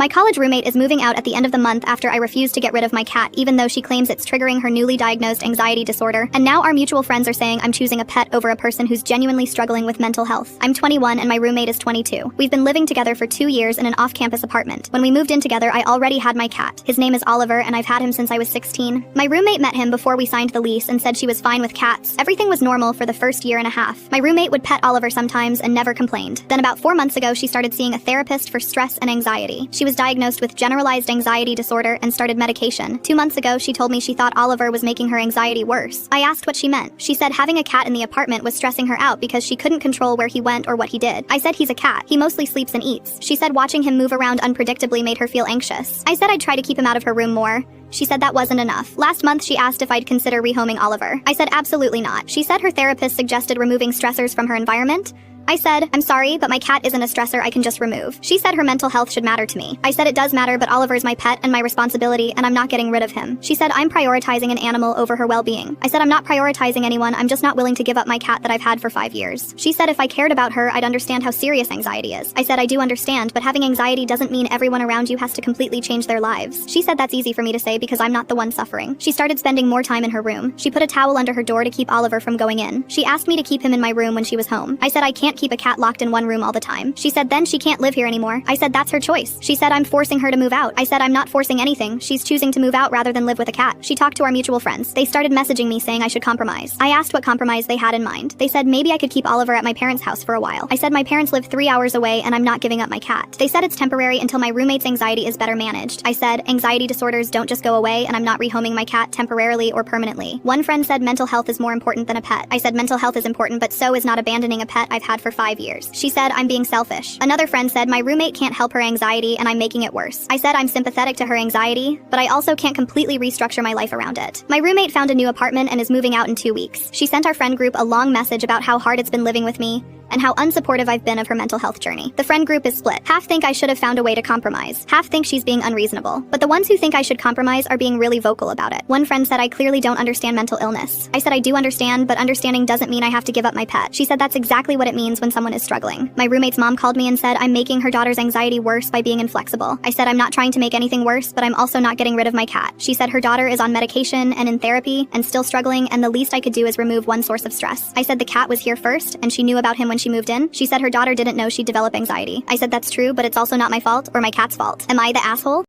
My college roommate is moving out at the end of the month after I refused to get rid of my cat, even though she claims it's triggering her newly diagnosed anxiety disorder. And now our mutual friends are saying I'm choosing a pet over a person who's genuinely struggling with mental health. I'm 21 and my roommate is 22. We've been living together for 2 years in an off-campus apartment. When we moved in together, I already had my cat. His name is Oliver, and I've had him since I was 16. My roommate met him before we signed the lease and said she was fine with cats. Everything was normal for the first year and a half. My roommate would pet Oliver sometimes and never complained. Then about 4 months ago, she started seeing a therapist for stress and anxiety. She was diagnosed with generalized anxiety disorder and started medication. 2 months ago, she told me she thought Oliver was making her anxiety worse. I asked what she meant. She said having a cat in the apartment was stressing her out because she couldn't control where he went or what he did. I said he's a cat. He mostly sleeps and eats. She said watching him move around unpredictably made her feel anxious. I said I'd try to keep him out of her room more. She said that wasn't enough. Last month, she asked if I'd consider rehoming Oliver. I said absolutely not. She said her therapist suggested removing stressors from her environment. I said, I'm sorry, but my cat isn't a stressor I can just remove. She said her mental health should matter to me. I said it does matter, but Oliver's my pet and my responsibility, and I'm not getting rid of him. She said I'm prioritizing an animal over her well-being. I said I'm not prioritizing anyone, I'm just not willing to give up my cat that I've had for 5 years. She said if I cared about her, I'd understand how serious anxiety is. I said I do understand, but having anxiety doesn't mean everyone around you has to completely change their lives. She said that's easy for me to say because I'm not the one suffering. She started spending more time in her room. She put a towel under her door to keep Oliver from going in. She asked me to keep him in my room when she was home. I said I can't keep a cat locked in one room all the time. She said then she can't live here anymore. I said that's her choice. She said I'm forcing her to move out. I said I'm not forcing anything. She's choosing to move out rather than live with a cat. She talked to our mutual friends. They started messaging me saying I should compromise. I asked what compromise they had in mind. They said maybe I could keep Oliver at my parents' house for a while. I said my parents live 3 hours away and I'm not giving up my cat. They said it's temporary until my roommate's anxiety is better managed. I said anxiety disorders don't just go away and I'm not rehoming my cat temporarily or permanently. One friend said mental health is more important than a pet. I said mental health is important, but so is not abandoning a pet I've had for 5 years. She said I'm being selfish. Another friend said my roommate can't help her anxiety and I'm making it worse. I said I'm sympathetic to her anxiety, but I also can't completely restructure my life around it. My roommate found a new apartment and is moving out in 2 weeks. She sent our friend group a long message about how hard it's been living with me and how unsupportive I've been of her mental health journey. The friend group is split. Half think I should have found a way to compromise. Half think she's being unreasonable. But the ones who think I should compromise are being really vocal about it. One friend said I clearly don't understand mental illness. I said I do understand, but understanding doesn't mean I have to give up my pet. She said that's exactly what it means when someone is struggling. My roommate's mom called me and said I'm making her daughter's anxiety worse by being inflexible. I said I'm not trying to make anything worse, but I'm also not getting rid of my cat. She said her daughter is on medication and in therapy and still struggling, and the least I could do is remove one source of stress. I said the cat was here first and she knew about him when she moved in. She said her daughter didn't know she'd develop anxiety. I said that's true, but it's also not my fault or my cat's fault. Am I the asshole?